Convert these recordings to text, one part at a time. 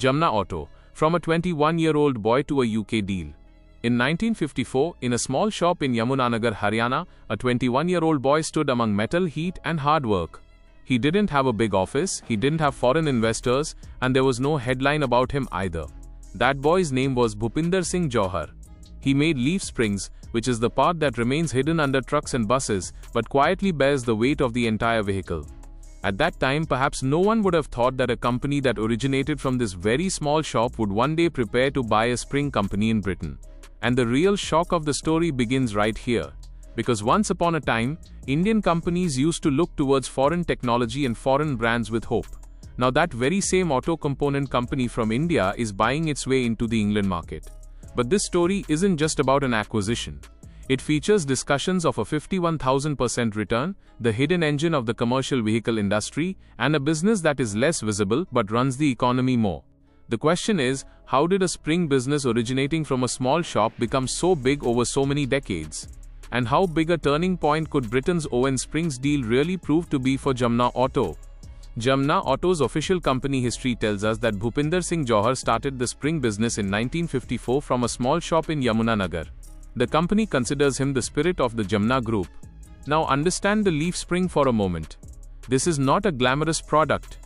Jamna Auto, from a 21-year-old boy to a UK deal. In 1954, in a small shop in Yamunanagar, Haryana, a 21-year-old boy stood among metal, heat and hard work. He didn't have a big office, he didn't have foreign investors, and there was no headline about him either. That boy's name was Bhupinder Singh Johar. He made leaf springs, which is the part that remains hidden under trucks and buses, but quietly bears the weight of the entire vehicle. At that time, perhaps no one would have thought that a company that originated from this very small shop would one day prepare to buy a spring company in Britain. And the real shock of the story begins right here. Because once upon a time, Indian companies used to look towards foreign technology and foreign brands with hope. Now that very same auto component company from India is buying its way into the England market. But this story isn't just about an acquisition. It features discussions of a 51,000% return, the hidden engine of the commercial vehicle industry, and a business that is less visible but runs the economy more. The question is, how did a spring business originating from a small shop become so big over so many decades? And how big a turning point could Britain's Owen Springs deal really prove to be for Jamna Auto? Jamna Auto's official company history tells us that Bhupinder Singh Johar started the spring business in 1954 from a small shop in Yamunanagar. The company considers him the spirit of the Jamna Group. Now understand the leaf spring for a moment. This is not a glamorous product.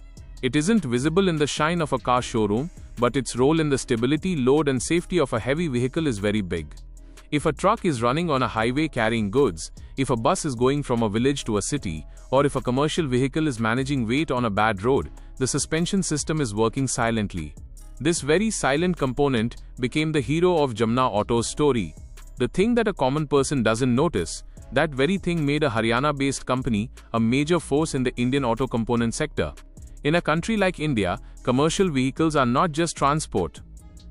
It isn't visible in the shine of a car showroom, but its role in the stability, load and safety of a heavy vehicle is very big. If a truck is running on a highway carrying goods, if a bus is going from a village to a city, or if a commercial vehicle is managing weight on a bad road, the suspension system is working silently. This very silent component became the hero of Jamna Auto's story. The thing that a common person doesn't notice, that very thing made a Haryana-based company a major force in the Indian auto component sector. In a country like India, commercial vehicles are not just transport.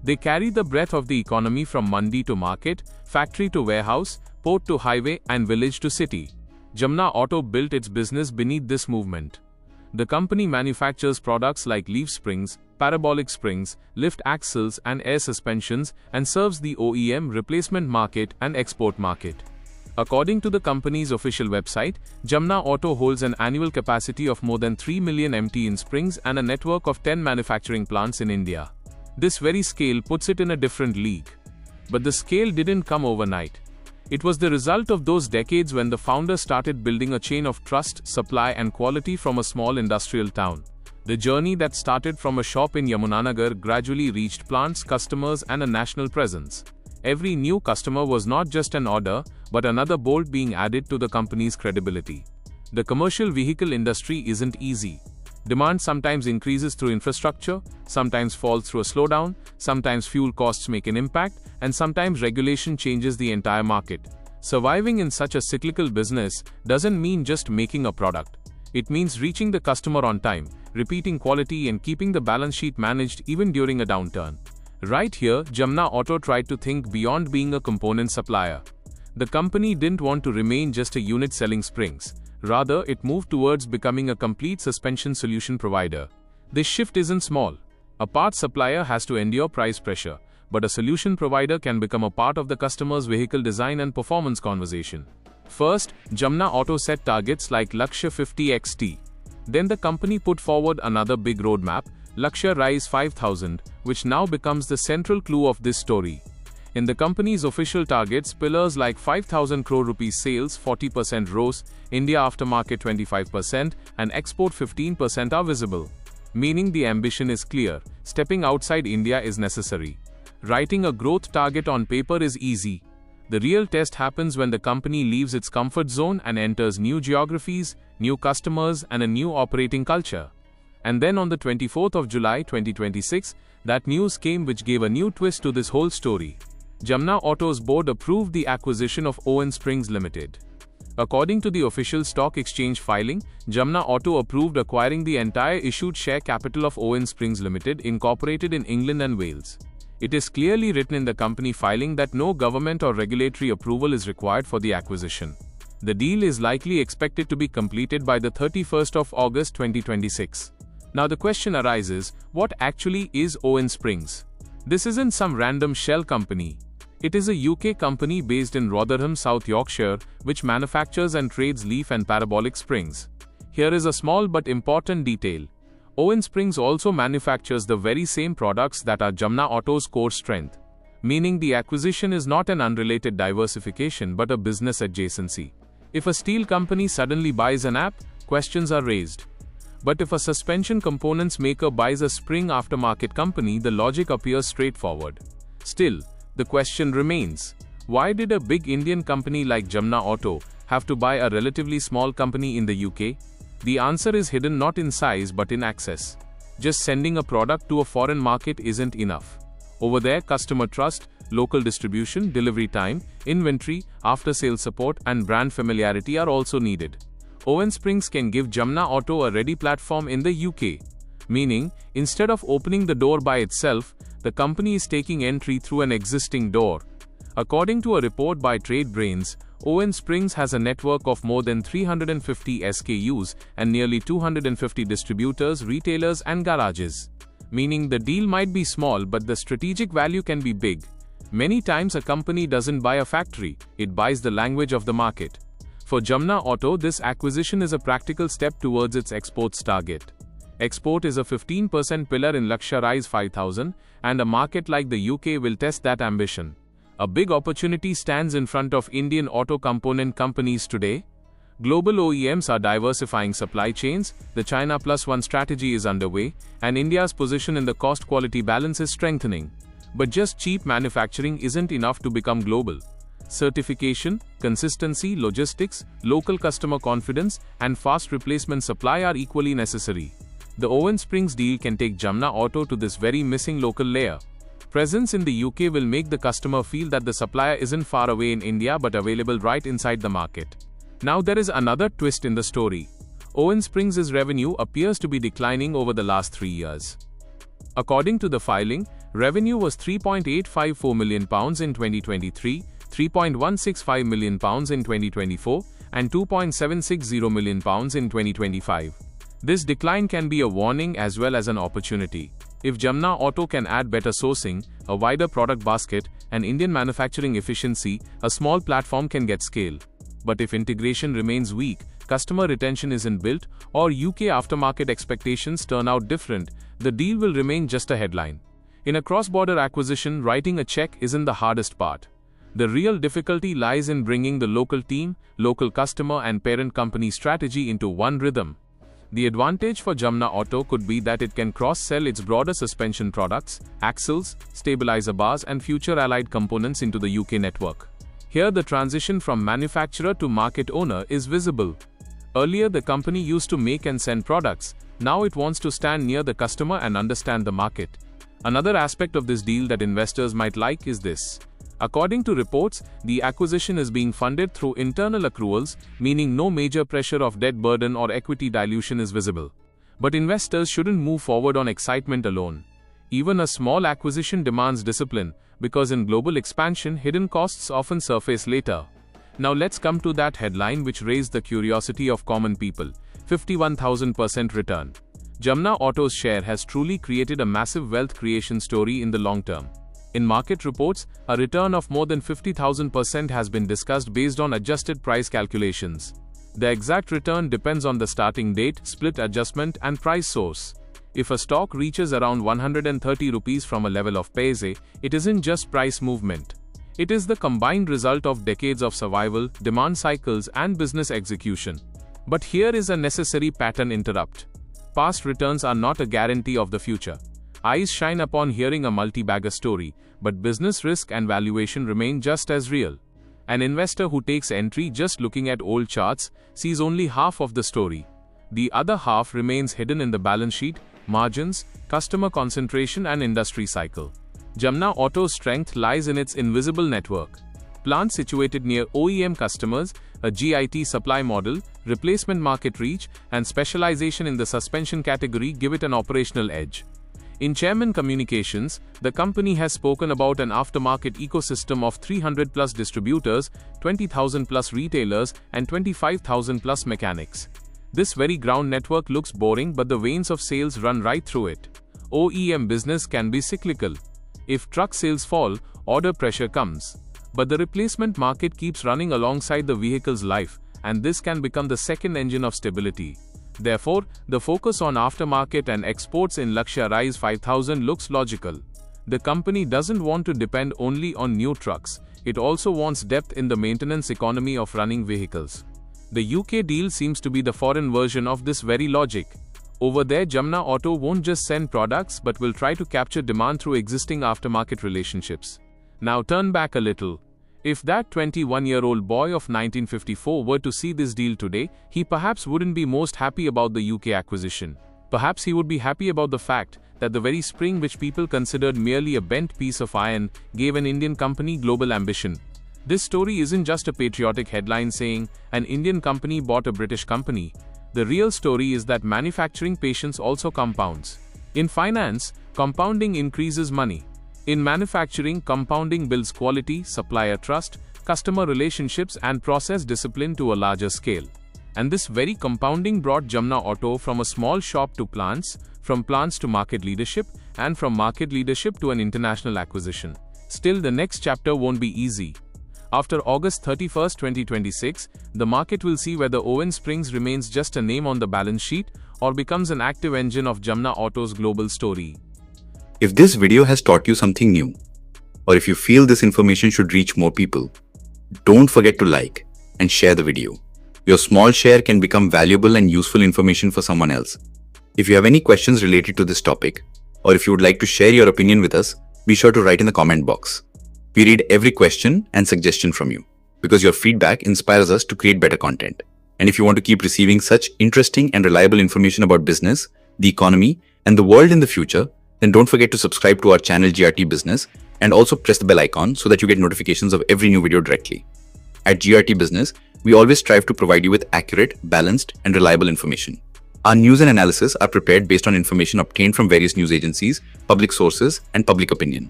They carry the breadth of the economy from mandi to market, factory to warehouse, port to highway and village to city. Jamna Auto built its business beneath this movement. The company manufactures products like leaf springs, parabolic springs, lift axles and air suspensions and serves the OEM replacement market and export market. According to the company's official website, Jamna Auto holds an annual capacity of more than 3 million MT in springs and a network of 10 manufacturing plants in India. This very scale puts it in a different league. But the scale didn't come overnight. It was the result of those decades when the founder started building a chain of trust, supply and quality from a small industrial town. The journey that started from a shop in Yamunanagar gradually reached plants, customers and a national presence. Every new customer was not just an order, but another bolt being added to the company's credibility. The commercial vehicle industry isn't easy. Demand sometimes increases through infrastructure, sometimes falls through a slowdown, sometimes fuel costs make an impact, and sometimes regulation changes the entire market. Surviving in such a cyclical business doesn't mean just making a product. It means reaching the customer on time, repeating quality and keeping the balance sheet managed even during a downturn. Right here, Jamna Auto tried to think beyond being a component supplier. The company didn't want to remain just a unit selling springs. Rather, it moved towards becoming a complete suspension solution provider. This shift isn't small. A parts supplier has to endure price pressure, but a solution provider can become a part of the customer's vehicle design and performance conversation. First, Jamna Auto set targets like Lakshya 50 XT. Then the company put forward another big roadmap, Lakshya Rise 5000, which now becomes the central clue of this story. In the company's official targets, pillars like 5,000 crore rupees sales, 40% ROS, India aftermarket 25%, and export 15% are visible. Meaning the ambition is clear, stepping outside India is necessary. Writing a growth target on paper is easy. The real test happens when the company leaves its comfort zone and enters new geographies, new customers, and a new operating culture. And then on the 24th of July 2026, that news came which gave a new twist to this whole story. Jamna Auto's board approved the acquisition of Owen Springs Limited. According to the official stock exchange filing, Jamna Auto approved acquiring the entire issued share capital of Owen Springs Limited, incorporated in England and Wales. It is clearly written in the company filing that no government or regulatory approval is required for the acquisition. The deal is likely expected to be completed by the 31st of August 2026. Now the question arises, what actually is Owen Springs? This isn't some random shell company. It is a UK company based in Rotherham, South Yorkshire, which manufactures and trades leaf and parabolic springs. Here is a small but important detail. Owen Springs also manufactures the very same products that are Jamna Auto's core strength, meaning the acquisition is not an unrelated diversification but a business adjacency. If a steel company suddenly buys an app, questions are raised. But if a suspension components maker buys a spring aftermarket company, the logic appears straightforward. Still, the question remains, why did a big Indian company like Jamna Auto have to buy a relatively small company in the UK? The answer is hidden not in size but in access. Just sending a product to a foreign market isn't enough. Over there, customer trust, local distribution, delivery time, inventory, after-sales support, and brand familiarity are also needed. Owen Springs can give Jamna Auto a ready platform in the UK. Meaning, instead of opening the door by itself, the company is taking entry through an existing door. According to a report by TradeBrains, Owen Springs has a network of more than 350 SKUs and nearly 250 distributors, retailers, and garages. Meaning the deal might be small but the strategic value can be big. Many times a company doesn't buy a factory, it buys the language of the market. For Jamna Auto, this acquisition is a practical step towards its exports target. Export is a 15% pillar in 𝐼𝐸𝐴 5000, and a market like the UK will test that ambition. A big opportunity stands in front of Indian auto component companies today. Global OEMs are diversifying supply chains, the China Plus One strategy is underway, and India's position in the cost-quality balance is strengthening. But just cheap manufacturing isn't enough to become global. Certification, consistency, logistics, local customer confidence, and fast replacement supply are equally necessary. The Owen Springs deal can take Jamna Auto to this very missing local layer. Presence in the UK will make the customer feel that the supplier isn't far away in India but available right inside the market. Now there is another twist in the story. Owen Springs' revenue appears to be declining over the last 3 years. According to the filing, revenue was £3.854 million in 2023, £3.165 million in 2024, and £2.760 million in 2025. This decline can be a warning as well as an opportunity. If Jamna Auto can add better sourcing, a wider product basket, and Indian manufacturing efficiency, a small platform can get scale. But if integration remains weak, customer retention isn't built, or UK aftermarket expectations turn out different, the deal will remain just a headline. In a cross-border acquisition, writing a check isn't the hardest part. The real difficulty lies in bringing the local team, local customer, and parent company strategy into one rhythm. The advantage for Jamna Auto could be that it can cross-sell its broader suspension products, axles, stabilizer bars, and future allied components into the UK network. Here the transition from manufacturer to market owner is visible. Earlier the company used to make and send products, now it wants to stand near the customer and understand the market. Another aspect of this deal that investors might like is this. According to reports, the acquisition is being funded through internal accruals, meaning no major pressure of debt burden or equity dilution is visible. But investors shouldn't move forward on excitement alone. Even a small acquisition demands discipline, because in global expansion, hidden costs often surface later. Now let's come to that headline which raised the curiosity of common people: 51,000% return. Jamna Auto's share has truly created a massive wealth creation story in the long term. In market reports, a return of more than 50,000% has been discussed based on adjusted price calculations. The exact return depends on the starting date, split adjustment, and price source. If a stock reaches around 130 rupees from a level of 𝐼𝐸𝐴, it isn't just price movement. It is the combined result of decades of survival, demand cycles, and business execution. But here is a necessary pattern interrupt. Past returns are not a guarantee of the future. Eyes shine upon hearing a multi-bagger story, but business risk and valuation remain just as real. An investor who takes entry just looking at old charts sees only half of the story. The other half remains hidden in the balance sheet, margins, customer concentration, and industry cycle. Jamna Auto's strength lies in its invisible network. Plants situated near OEM customers, a GIT supply model, replacement market reach, and specialization in the suspension category give it an operational edge. In Chairman Communications, the company has spoken about an aftermarket ecosystem of 300 plus distributors, 20,000 plus retailers, and 25,000 plus mechanics. This very ground network looks boring, but the veins of sales run right through it. OEM business can be cyclical. If truck sales fall, order pressure comes. But the replacement market keeps running alongside the vehicle's life, and this can become the second engine of stability. Therefore, the focus on aftermarket and exports in 𝐮𝐸𝐴 5000 looks logical. The company doesn't want to depend only on new trucks, it also wants depth in the maintenance economy of running vehicles. The UK deal seems to be the foreign version of this very logic. Over there, Jamna Auto won't just send products but will try to capture demand through existing aftermarket relationships. Now turn back a little. If that 21-year-old boy of 1954 were to see this deal today, he perhaps wouldn't be most happy about the UK acquisition. Perhaps he would be happy about the fact that the very spring which people considered merely a bent piece of iron gave an Indian company global ambition. This story isn't just a patriotic headline saying, an Indian company bought a British company. The real story is that manufacturing patience also compounds. In finance, compounding increases money. In manufacturing, compounding builds quality, supplier trust, customer relationships and process discipline to a larger scale. And this very compounding brought Jamna Auto from a small shop to plants, from plants to market leadership, and from market leadership to an international acquisition. Still, the next chapter won't be easy. After August 31, 2026, the market will see whether Owen Springs remains just a name on the balance sheet or becomes an active engine of Jamna Auto's global story. If this video has taught you something new, or if you feel this information should reach more people, don't forget to like and share the video. Your small share can become valuable and useful information for someone else. If you have any questions related to this topic, or if you would like to share your opinion with us, be sure to write in the comment box. We read every question and suggestion from you, because your feedback inspires us to create better content. And if you want to keep receiving such interesting and reliable information about business, the economy, and the world in the future, then don't forget to subscribe to our channel GRT Business and also press the bell icon so that you get notifications of every new video directly. At GRT Business, we always strive to provide you with accurate, balanced, and reliable information. Our news and analysis are prepared based on information obtained from various news agencies, public sources, and public opinion.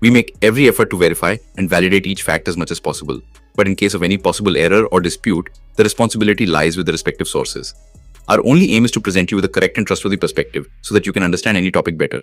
We make every effort to verify and validate each fact as much as possible, but in case of any possible error or dispute, the responsibility lies with the respective sources. Our only aim is to present you with a correct and trustworthy perspective so that you can understand any topic better.